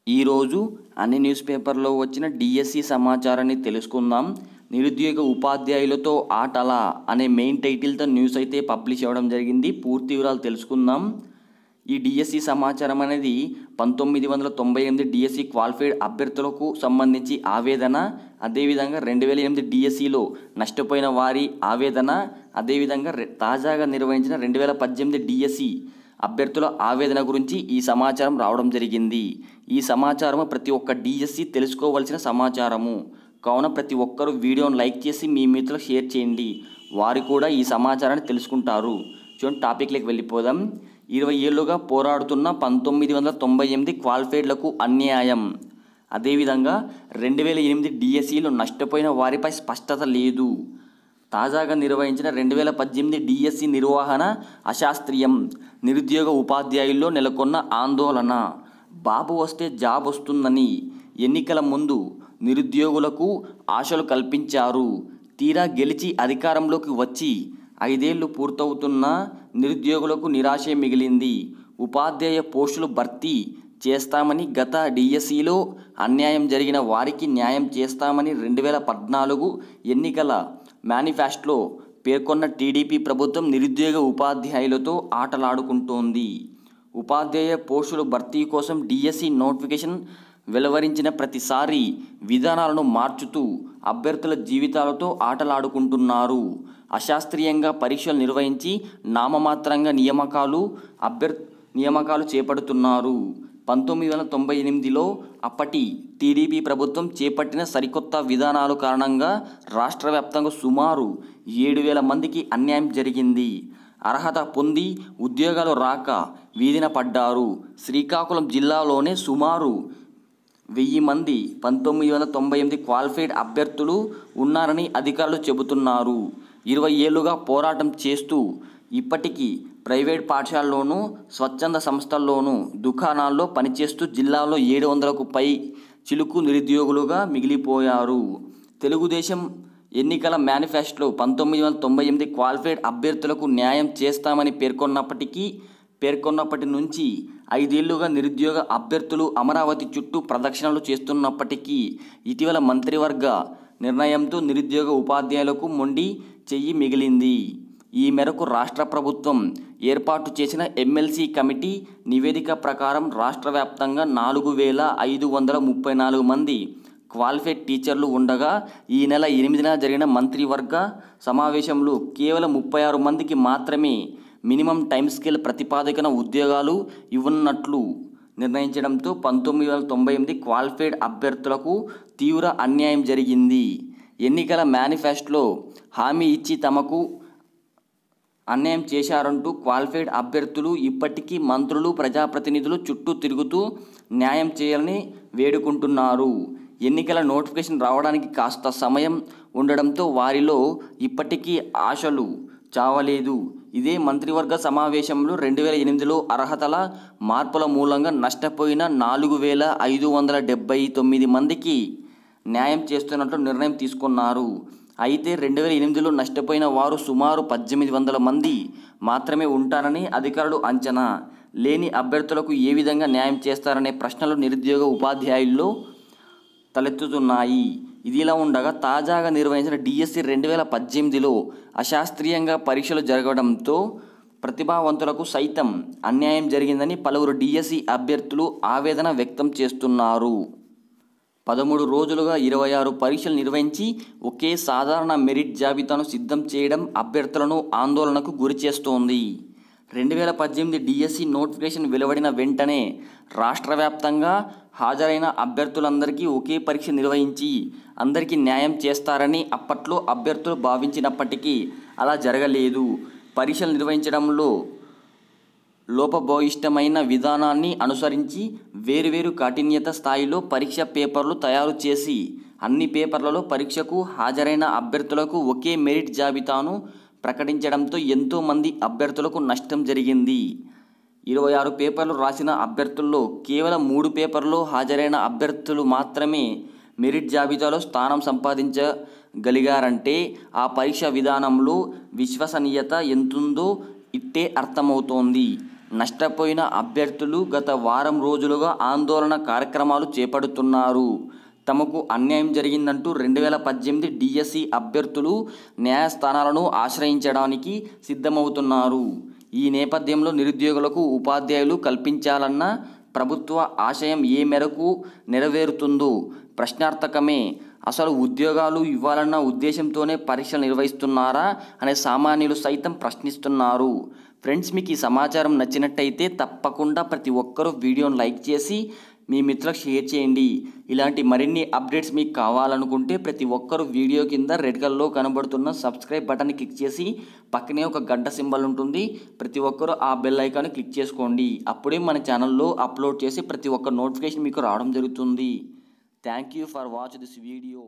ఈరోజు అన్ని న్యూస్ పేపర్లో వచ్చిన డిఎస్సి సమాచారాన్ని తెలుసుకుందాం. నిరుద్యోగ ఉపాధ్యాయులతో ఆటలా అనే మెయిన్ టైటిల్తో న్యూస్ అయితే పబ్లిష్ అవ్వడం జరిగింది. పూర్తి వివరాలు తెలుసుకుందాం. ఈ డిఎస్సి సమాచారం అనేది 1998 డిఎస్సి క్వాలిఫైడ్ అభ్యర్థులకు సంబంధించి ఆవేదన, అదేవిధంగా 2008 డిఎస్సిలో నష్టపోయిన వారి ఆవేదన, అదేవిధంగా తాజాగా నిర్వహించిన 2018 డిఎస్సి అభ్యర్థుల ఆవేదన గురించి ఈ సమాచారం రావడం జరిగింది. ఈ సమాచారము ప్రతి ఒక్క డిఎస్సి తెలుసుకోవాల్సిన సమాచారము కావున ప్రతి ఒక్కరూ వీడియోను లైక్ చేసి మీ మిత్రులకు షేర్ చేయండి. వారు కూడా ఈ సమాచారాన్ని తెలుసుకుంటారు. చూడండి, టాపిక్లోకి వెళ్ళిపోదాం. 20 ఏళ్లుగా పోరాడుతున్న 1998 క్వాలిఫైడ్లకు అన్యాయం. అదేవిధంగా 2008 డిఎస్సిలో నష్టపోయిన వారిపై స్పష్టత లేదు. తాజాగా నిర్వహించిన 2018 డిఎస్సి నిర్వహణ అశాస్త్రీయం. నిరుద్యోగ ఉపాధ్యాయుల్లో నెలకొన్న ఆందోళన. బాబు వస్తే జాబ్ వస్తుందని ఎన్నికల ముందు నిరుద్యోగులకు ఆశలు కల్పించారు. తీరా గెలిచి అధికారంలోకి వచ్చి 5 ఏళ్లు పూర్తవుతున్న నిరుద్యోగులకు నిరాశే మిగిలింది. ఉపాధ్యాయ పోస్టులు భర్తీ చేస్తామని, గత డిఎస్సిలో అన్యాయం జరిగిన వారికి న్యాయం చేస్తామని 2014 ఎన్నికల మేనిఫెస్టోలో పేర్కొన్న టీడీపీ ప్రభుత్వం నిరుద్యోగ ఉపాధ్యాయులతో ఆటలాడుకుంటోంది. ఉపాధ్యాయ పోస్టుల భర్తీ కోసం డిఎస్సి నోటిఫికేషన్ వెలువరించిన ప్రతిసారి విధానాలను మార్చుతూ అభ్యర్థుల జీవితాలతో ఆటలాడుకుంటున్నారు. అశాస్త్రీయంగా పరీక్షలు నిర్వహించి నామమాత్రంగా నియామకాలు చేపడుతున్నారు. 1998లో అప్పటి టీడీపీ ప్రభుత్వం చేపట్టిన సరికొత్త విధానాల కారణంగా రాష్ట్ర వ్యాప్తంగా సుమారు 7,000 మందికి అన్యాయం జరిగింది. అర్హత పొంది ఉద్యోగాలు రాక వీధిన పడ్డారు. శ్రీకాకుళం జిల్లాలోనే సుమారు 1000 మంది 1998 క్వాలిఫైడ్ అభ్యర్థులు ఉన్నారని అధికారులు చెబుతున్నారు. 20 ఏళ్లుగా పోరాటం చేస్తూ ఇప్పటికీ ప్రైవేట్ పాఠశాలలోనూ, స్వచ్ఛంద సంస్థల్లోనూ, దుకాణాల్లో పనిచేస్తూ జిల్లాలో 700కు పై చిలుకు నిరుద్యోగులుగా మిగిలిపోయారు. తెలుగుదేశం ఎన్నికల మేనిఫెస్టోలో 1998 క్వాలిఫైడ్ అభ్యర్థులకు న్యాయం చేస్తామని పేర్కొన్నప్పటి నుంచి 5 ఏళ్లుగా నిరుద్యోగ అభ్యర్థులు అమరావతి చుట్టూ ప్రదక్షిణలు చేస్తున్నప్పటికీ ఇటీవల మంత్రివర్గ నిర్ణయంతో నిరుద్యోగ ఉపాధ్యాయులకు మొండి చెయ్యి మిగిలింది. ఈ మేరకు రాష్ట్ర ప్రభుత్వం ఏర్పాటు చేసిన ఎమ్మెల్సీ కమిటీ నివేదిక ప్రకారం రాష్ట్ర వ్యాప్తంగా 4,534 మంది క్వాలిఫైడ్ టీచర్లు ఉండగా ఈ నెల 8న జరిగిన మంత్రివర్గ సమావేశంలో కేవలం 36 మందికి మాత్రమే మినిమం టైం స్కేల్ ప్రతిపాదికన ఉద్యోగాలు ఇవ్వనున్నట్లు నిర్ణయించడంతో 1998 క్వాలిఫైడ్ అభ్యర్థులకు తీవ్ర అన్యాయం జరిగింది. ఎన్నికల మేనిఫెస్టోలో హామీ ఇచ్చి తమకు అన్యాయం చేశారంటూ క్వాలిఫైడ్ అభ్యర్థులు ఇప్పటికీ మంత్రులు, ప్రజాప్రతినిధులు చుట్టూ తిరుగుతూ న్యాయం చేయాలని వేడుకుంటున్నారు. ఎన్నికల నోటిఫికేషన్ రావడానికి కాస్త సమయం ఉండడంతో వారిలో ఇప్పటికీ ఆశలు చావలేదు. ఇదే మంత్రివర్గ సమావేశంలో 2008లో అర్హతల మార్పుల మూలంగా నష్టపోయిన 4,579 మందికి న్యాయం చేస్తున్నట్లు నిర్ణయం తీసుకున్నారు. అయితే 2008లో నష్టపోయిన వారు సుమారు 1,800 మంది మాత్రమే ఉంటారని అధికారులు అంచనా. లేని అభ్యర్థులకు ఏ విధంగా న్యాయం చేస్తారనే ప్రశ్నలు నిరుద్యోగ ఉపాధ్యాయుల్లో తలెత్తుతున్నాయి. ఇదిలా ఉండగా తాజాగా నిర్వహించిన డిఎస్సి 2018లో అశాస్త్రీయంగా పరీక్షలు జరగడంతో ప్రతిభావంతులకు సైతం అన్యాయం జరిగిందని పలువురు డిఎస్సి అభ్యర్థులు ఆవేదన వ్యక్తం చేస్తున్నారు. 13 రోజులుగా 26 పరీక్షలు నిర్వహించి ఒకే సాధారణ మెరిట్ జాబితాను సిద్ధం చేయడం అభ్యర్థులను ఆందోళనకు గురిచేస్తోంది. 2018 డిఎస్సి నోటిఫికేషన్ వెలువడిన వెంటనే రాష్ట్ర వ్యాప్తంగా హాజరైన అభ్యర్థులందరికీ ఒకే పరీక్ష నిర్వహించి అందరికీ న్యాయం చేస్తారని అప్పట్లో అభ్యర్థులు భావించినప్పటికీ అలా జరగలేదు. పరీక్షలు నిర్వహించడంలో లోపభూయిష్టమైన విధానాన్ని అనుసరించి వేరువేరు కాఠిన్యత స్థాయిలో పరీక్ష పేపర్లు తయారు చేసి అన్ని పేపర్లలో పరీక్షకు హాజరైన అభ్యర్థులకు ఒకే మెరిట్ జాబితాను ప్రకటించడంతో ఎంతోమంది అభ్యర్థులకు నష్టం జరిగింది. 26 పేపర్లు రాసిన అభ్యర్థుల్లో కేవలం 3 పేపర్లో హాజరైన అభ్యర్థులు మాత్రమే మెరిట్ జాబితాలో స్థానం సంపాదించగలిగారంటే ఆ పరీక్ష విధానంలో విశ్వసనీయత ఎంతుందో ఇట్టే అర్థమవుతోంది. నష్టపోయిన అభ్యర్థులు గత వారం రోజులుగా ఆందోళన కార్యక్రమాలు చేపడుతున్నారు. తమకు అన్యాయం జరిగిందంటూ 2018 డిఎస్సి అభ్యర్థులు న్యాయస్థానాలను ఆశ్రయించడానికి సిద్ధమవుతున్నారు. ఈ నేపథ్యంలో నిరుద్యోగులకు ఉపాధ్యాయులు కల్పించాలన్న ప్రభుత్వ ఆశయం ఏ మేరకు నెరవేరుతుందో ప్రశ్నార్థకమే. అసలు ఉద్యోగాలు ఇవ్వాలన్న ఉద్దేశంతోనే పరీక్షలు నిర్వహిస్తున్నారా అనే సామాన్యులు సైతం ప్రశ్నిస్తున్నారు. ఫ్రెండ్స్, మీకు ఈ సమాచారం నచ్చినట్టయితే తప్పకుండా ప్రతి ఒక్కరూ వీడియోను లైక్ చేసి మీ మిత్రులకు షేర్ చేయండి. ఇలాంటి మరిన్ని అప్డేట్స్ మీకు కావాలనుకుంటే ప్రతి ఒక్కరూ వీడియో కింద రెడ్ కలర్లో కనబడుతున్న సబ్స్క్రైబ్ బటన్ని క్లిక్ చేసి పక్కనే ఒక గంట సింబల్ ఉంటుంది. ప్రతి ఒక్కరూ ఆ బెల్ ఐకాన్ని క్లిక్ చేసుకోండి. అప్పుడే మన ఛానల్లో అప్లోడ్ చేసి ప్రతి ఒక్క నోటిఫికేషన్ మీకు రావడం జరుగుతుంది. Thank you for watch this video.